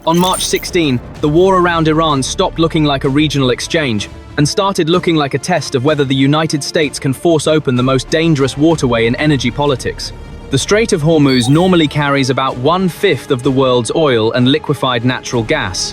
On March 16, the war around Iran stopped looking like a regional exchange and started looking like a test of whether the United States can force open the most dangerous waterway in energy politics. The Strait of Hormuz normally carries about 1/5 of the world's oil and liquefied natural gas.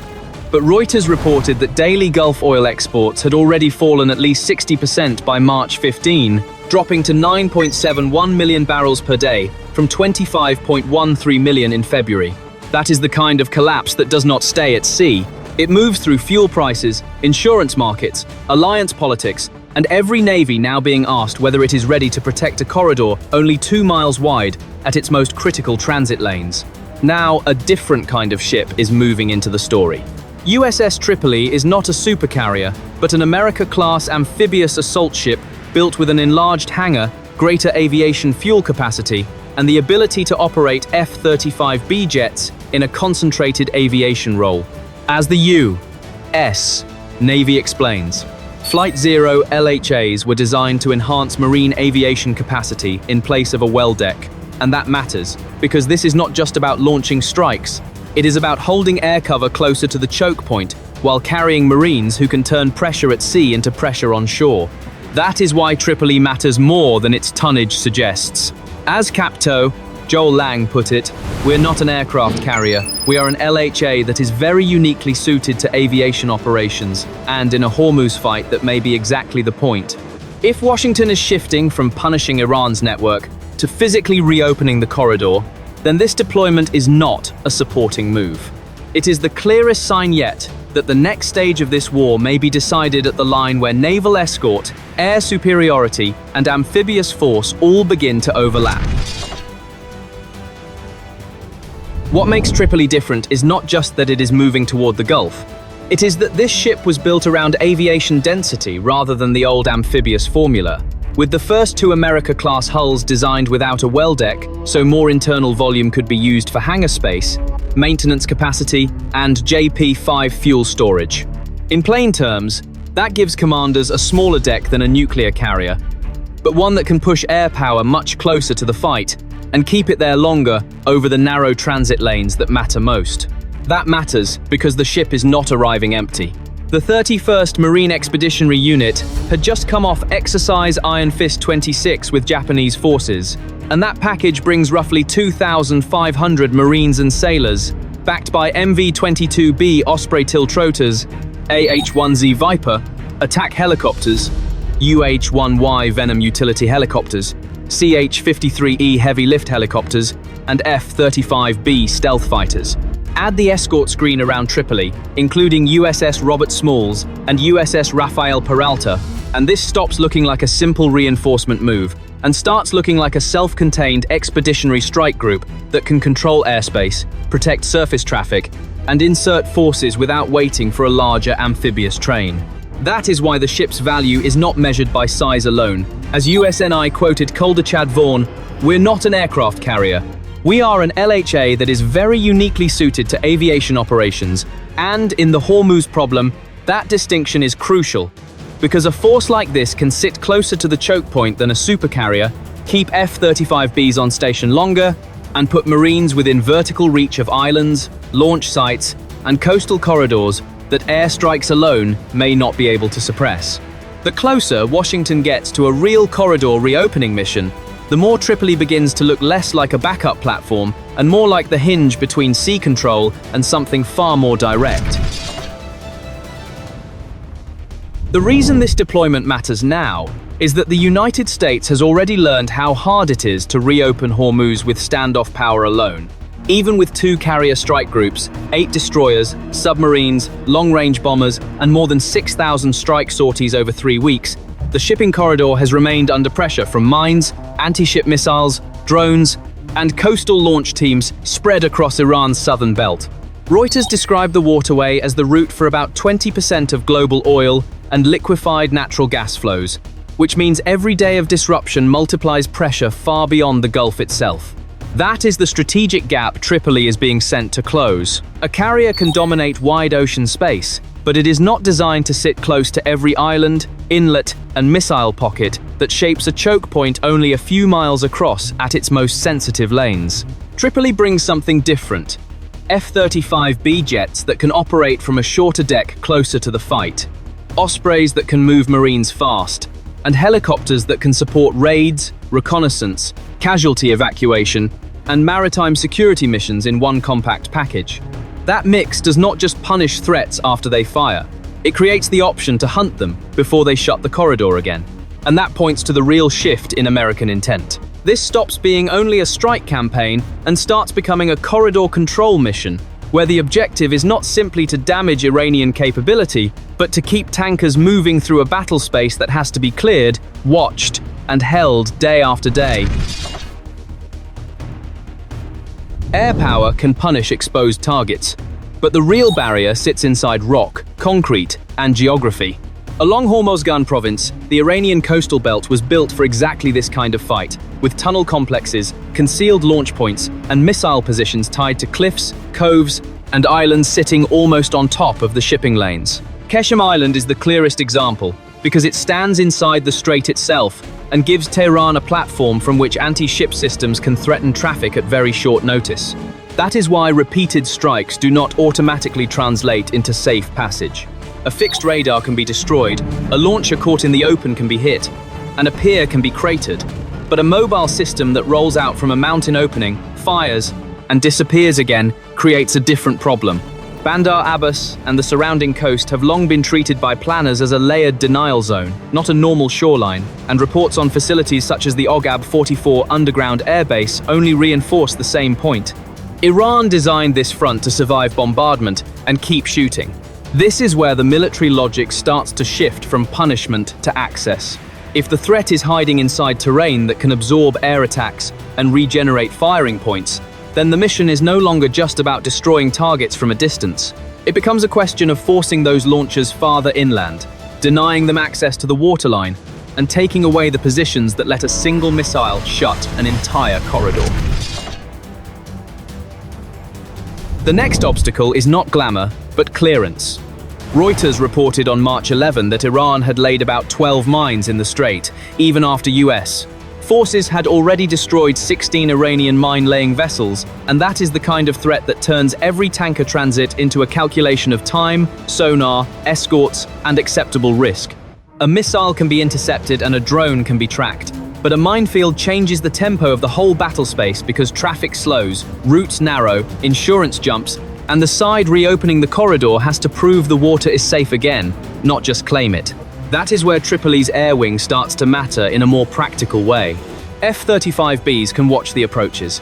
But Reuters reported that daily Gulf oil exports had already fallen at least 60% by March 15, dropping to 9.71 million barrels per day from 25.13 million in February. That is the kind of collapse that does not stay at sea. It moves through fuel prices, insurance markets, alliance politics, and every navy now being asked whether it is ready to protect a corridor only 2 miles wide at its most critical transit lanes. Now, a different kind of ship is moving into the story. USS Tripoli is not a supercarrier, but an America-class amphibious assault ship built with an enlarged hangar, greater aviation fuel capacity, and the ability to operate F-35B jets in a concentrated aviation role. As the U.S. Navy explains, Flight Zero LHAs were designed to enhance marine aviation capacity in place of a well deck. And that matters, because this is not just about launching strikes. It is about holding air cover closer to the choke point while carrying Marines who can turn pressure at sea into pressure on shore. That is why Tripoli matters more than its tonnage suggests. As Capto Joel Lang put it, we're not an aircraft carrier, we are an LHA that is very uniquely suited to aviation operations, and in a Hormuz fight that may be exactly the point. If Washington is shifting from punishing Iran's network to physically reopening the corridor, then this deployment is not a supporting move. It is the clearest sign yet that the next stage of this war may be decided at the line where naval escort, air superiority, and amphibious force all begin to overlap. What makes Tripoli different is not just that it is moving toward the Gulf. It is that this ship was built around aviation density rather than the old amphibious formula. With the first 2 America-class hulls designed without a well deck, so more internal volume could be used for hangar space, maintenance capacity, and JP-5 fuel storage. In plain terms, that gives commanders a smaller deck than a nuclear carrier, but one that can push air power much closer to the fight and keep it there longer over the narrow transit lanes that matter most. That matters because the ship is not arriving empty. The 31st Marine Expeditionary Unit had just come off Exercise Iron Fist 26 with Japanese forces, and that package brings roughly 2,500 Marines and sailors, backed by MV-22B Osprey Tiltrotors, AH-1Z Viper, attack helicopters, UH-1Y Venom utility helicopters, CH-53E heavy lift helicopters, and F-35B stealth fighters. Add the escort screen around Tripoli, including USS Robert Smalls and USS Rafael Peralta, and this stops looking like a simple reinforcement move and starts looking like a self-contained expeditionary strike group that can control airspace, protect surface traffic, and insert forces without waiting for a larger amphibious train. That is why the ship's value is not measured by size alone. As USNI quoted Chad Vaughan, "We're not an aircraft carrier. We are an LHA that is very uniquely suited to aviation operations, and in the Hormuz problem, that distinction is crucial, because a force like this can sit closer to the choke point than a supercarrier, keep F-35Bs on station longer, and put Marines within vertical reach of islands, launch sites, and coastal corridors that airstrikes alone may not be able to suppress. The closer Washington gets to a real corridor reopening mission, the more Tripoli begins to look less like a backup platform and more like the hinge between sea control and something far more direct. The reason this deployment matters now is that the United States has already learned how hard it is to reopen Hormuz with standoff power alone. Even with 2 carrier strike groups, 8 destroyers, submarines, long-range bombers, and more than 6,000 strike sorties over 3 weeks, the shipping corridor has remained under pressure from mines, anti-ship missiles, drones, and coastal launch teams spread across Iran's southern belt. Reuters described the waterway as the route for about 20% of global oil and liquefied natural gas flows, which means every day of disruption multiplies pressure far beyond the Gulf itself. That is the strategic gap Tripoli is being sent to close. A carrier can dominate wide ocean space, but it is not designed to sit close to every island, inlet, and missile pocket that shapes a choke point only a few miles across at its most sensitive lanes. Tripoli brings something different. F-35B jets that can operate from a shorter deck closer to the fight, Ospreys that can move Marines fast, and helicopters that can support raids, reconnaissance, casualty evacuation, and maritime security missions in one compact package. That mix does not just punish threats after they fire, it creates the option to hunt them before they shut the corridor again. And that points to the real shift in American intent. This stops being only a strike campaign and starts becoming a corridor control mission, where the objective is not simply to damage Iranian capability, but to keep tankers moving through a battle space that has to be cleared, watched, and held day after day. Air power can punish exposed targets, but the real barrier sits inside rock, concrete, and geography. Along Hormuz province, the Iranian coastal belt was built for exactly this kind of fight, with tunnel complexes, concealed launch points, and missile positions tied to cliffs, coves, and islands sitting almost on top of the shipping lanes. Keshem Island is the clearest example, because it stands inside the strait itself and gives Tehran a platform from which anti-ship systems can threaten traffic at very short notice. That is why repeated strikes do not automatically translate into safe passage. A fixed radar can be destroyed, a launcher caught in the open can be hit, and a pier can be cratered. But a mobile system that rolls out from a mountain opening, fires, and disappears again creates a different problem. Bandar Abbas and the surrounding coast have long been treated by planners as a layered denial zone, not a normal shoreline, and reports on facilities such as the Ogab 44 underground airbase only reinforce the same point. Iran designed this front to survive bombardment and keep shooting. This is where the military logic starts to shift from punishment to access. If the threat is hiding inside terrain that can absorb air attacks and regenerate firing points, then the mission is no longer just about destroying targets from a distance. It becomes a question of forcing those launchers farther inland, denying them access to the waterline, and taking away the positions that let a single missile shut an entire corridor. The next obstacle is not glamour, but clearance. Reuters reported on March 11 that Iran had laid about 12 mines in the strait, even after US forces had already destroyed 16 Iranian mine-laying vessels, and that is the kind of threat that turns every tanker transit into a calculation of time, sonar, escorts, and acceptable risk. A missile can be intercepted and a drone can be tracked, but a minefield changes the tempo of the whole battle space because traffic slows, routes narrow, insurance jumps, and the side reopening the corridor has to prove the water is safe again, not just claim it. That is where Tripoli's air wing starts to matter in a more practical way. F-35Bs can watch the approaches.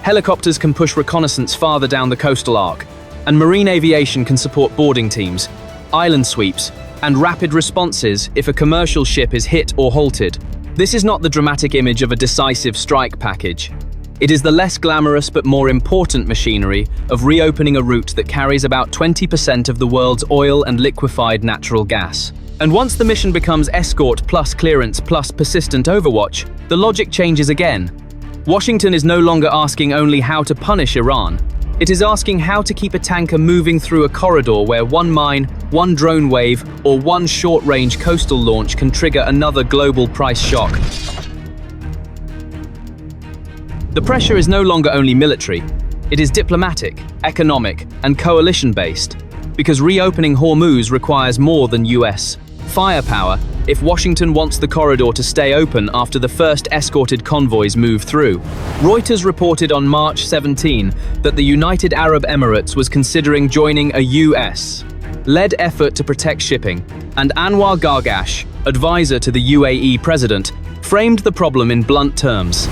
Helicopters can push reconnaissance farther down the coastal arc, and marine aviation can support boarding teams, island sweeps, and rapid responses if a commercial ship is hit or halted. This is not the dramatic image of a decisive strike package. It is the less glamorous but more important machinery of reopening a route that carries about 20% of the world's oil and liquefied natural gas. And once the mission becomes escort plus clearance plus persistent overwatch, the logic changes again. Washington is no longer asking only how to punish Iran. It is asking how to keep a tanker moving through a corridor where one mine, one drone wave, or one short-range coastal launch can trigger another global price shock. The pressure is no longer only military. It is diplomatic, economic, and coalition-based, because reopening Hormuz requires more than US firepower if Washington wants the corridor to stay open after the first escorted convoys move through. Reuters reported on March 17 that the United Arab Emirates was considering joining a US-led effort to protect shipping, and Anwar Gargash, advisor to the UAE president, framed the problem in blunt terms.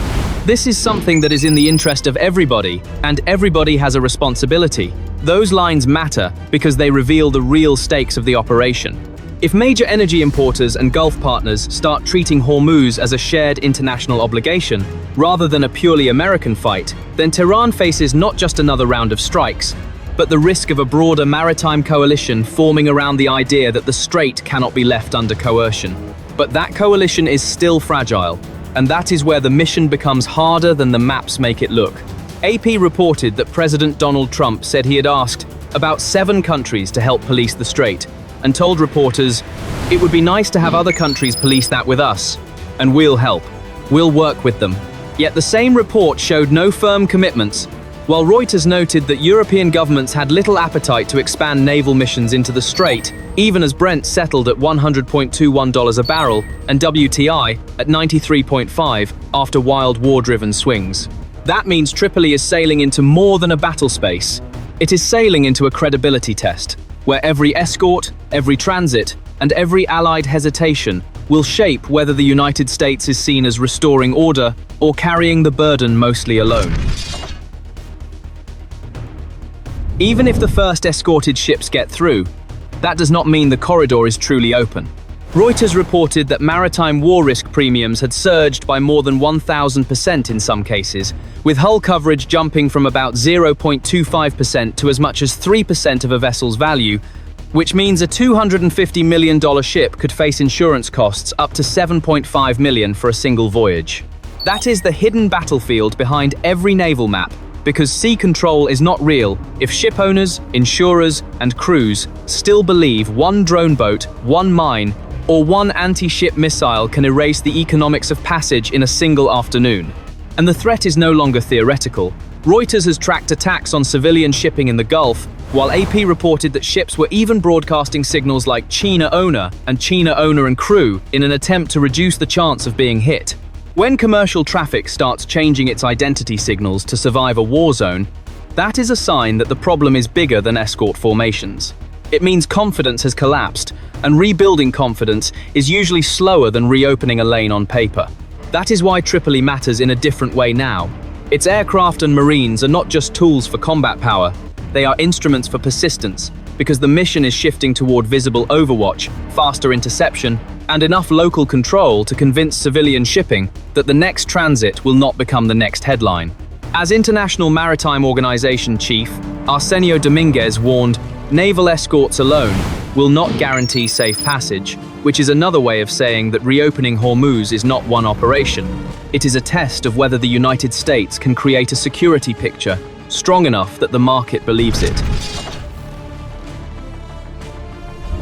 This is something that is in the interest of everybody, and everybody has a responsibility. Those lines matter because they reveal the real stakes of the operation. If major energy importers and Gulf partners start treating Hormuz as a shared international obligation, rather than a purely American fight, then Tehran faces not just another round of strikes, but the risk of a broader maritime coalition forming around the idea that the strait cannot be left under coercion. But that coalition is still fragile, and that is where the mission becomes harder than the maps make it look. AP reported that President Donald Trump said he had asked about 7 countries to help police the strait, and told reporters, "It would be nice to have other countries police that with us, and we'll help. We'll work with them." Yet the same report showed no firm commitments, While Reuters noted that European governments had little appetite to expand naval missions into the Strait, even as Brent settled at $100.21 a barrel and WTI at 93.5 after wild war-driven swings. That means Tripoli is sailing into more than a battle space. It is sailing into a credibility test, where every escort, every transit, and every Allied hesitation will shape whether the United States is seen as restoring order or carrying the burden mostly alone. Even if the first escorted ships get through, that does not mean the corridor is truly open. Reuters reported that maritime war risk premiums had surged by more than 1,000% in some cases, with hull coverage jumping from about 0.25% to as much as 3% of a vessel's value, which means a $250 million ship could face insurance costs up to $7.5 million for a single voyage. That is the hidden battlefield behind every naval map, because sea control is not real if ship owners, insurers, and crews still believe one drone boat, one mine, or one anti-ship missile can erase the economics of passage in a single afternoon. And the threat is no longer theoretical. Reuters has tracked attacks on civilian shipping in the Gulf, while AP reported that ships were even broadcasting signals like China owner and crew in an attempt to reduce the chance of being hit. When commercial traffic starts changing its identity signals to survive a war zone, that is a sign that the problem is bigger than escort formations. It means confidence has collapsed, and rebuilding confidence is usually slower than reopening a lane on paper. That is why Tripoli matters in a different way now. Its aircraft and marines are not just tools for combat power, they are instruments for persistence, because the mission is shifting toward visible overwatch, faster interception, and enough local control to convince civilian shipping that the next transit will not become the next headline. As International Maritime Organization Chief Arsenio Dominguez warned, naval escorts alone will not guarantee safe passage, which is another way of saying that reopening Hormuz is not one operation. It is a test of whether the United States can create a security picture strong enough that the market believes it.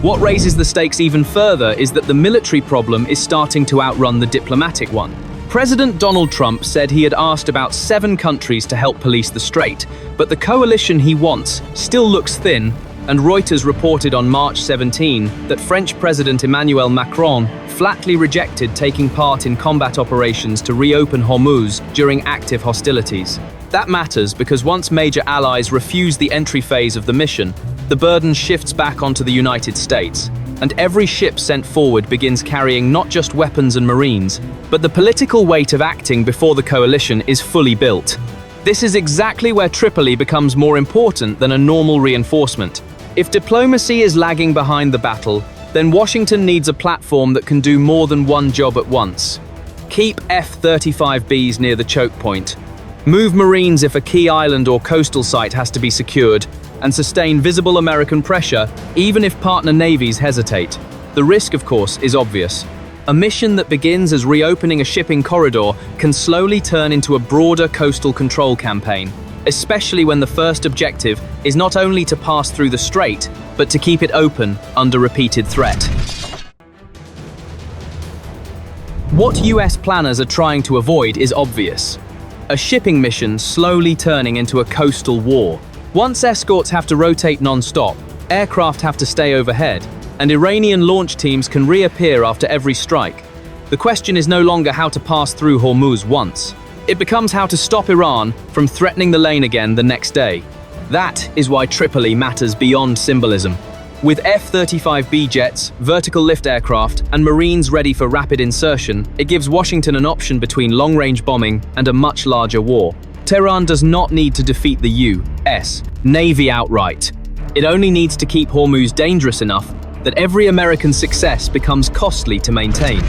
What raises the stakes even further is that the military problem is starting to outrun the diplomatic one. President Donald Trump said he had asked about 7 countries to help police the strait, but the coalition he wants still looks thin, and Reuters reported on March 17 that French President Emmanuel Macron flatly rejected taking part in combat operations to reopen Hormuz during active hostilities. That matters because once major allies refuse the entry phase of the mission, the burden shifts back onto the United States, and every ship sent forward begins carrying not just weapons and marines, but the political weight of acting before the coalition is fully built. This is exactly where Tripoli becomes more important than a normal reinforcement. If diplomacy is lagging behind the battle, then Washington needs a platform that can do more than one job at once. Keep F-35Bs near the choke point. Move Marines if a key island or coastal site has to be secured, and sustain visible American pressure even if partner navies hesitate. The risk, of course, is obvious. A mission that begins as reopening a shipping corridor can slowly turn into a broader coastal control campaign, especially when the first objective is not only to pass through the strait, but to keep it open under repeated threat. What US planners are trying to avoid is obvious. A shipping mission slowly turning into a coastal war. Once escorts have to rotate non-stop, aircraft have to stay overhead, and Iranian launch teams can reappear after every strike. The question is no longer how to pass through Hormuz once. It becomes how to stop Iran from threatening the lane again the next day. That is why Tripoli matters beyond symbolism. With F-35B jets, vertical lift aircraft, and Marines ready for rapid insertion, it gives Washington an option between long-range bombing and a much larger war. Tehran does not need to defeat the U.S. Navy outright. It only needs to keep Hormuz dangerous enough that every American success becomes costly to maintain.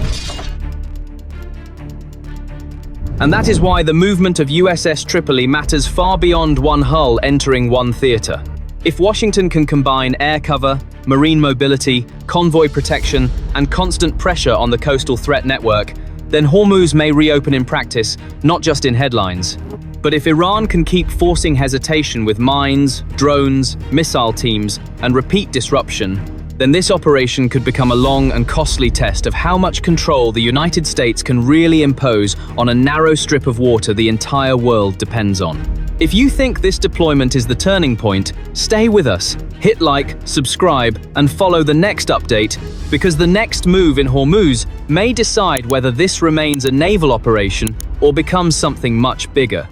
And that is why the movement of USS Tripoli matters far beyond one hull entering one theater. If Washington can combine air cover, marine mobility, convoy protection, and constant pressure on the coastal threat network, then Hormuz may reopen in practice, not just in headlines. But if Iran can keep forcing hesitation with mines, drones, missile teams, and repeat disruption, then this operation could become a long and costly test of how much control the United States can really impose on a narrow strip of water the entire world depends on. If you think this deployment is the turning point, stay with us. Hit like, subscribe, and follow the next update, because the next move in Hormuz may decide whether this remains a naval operation or becomes something much bigger.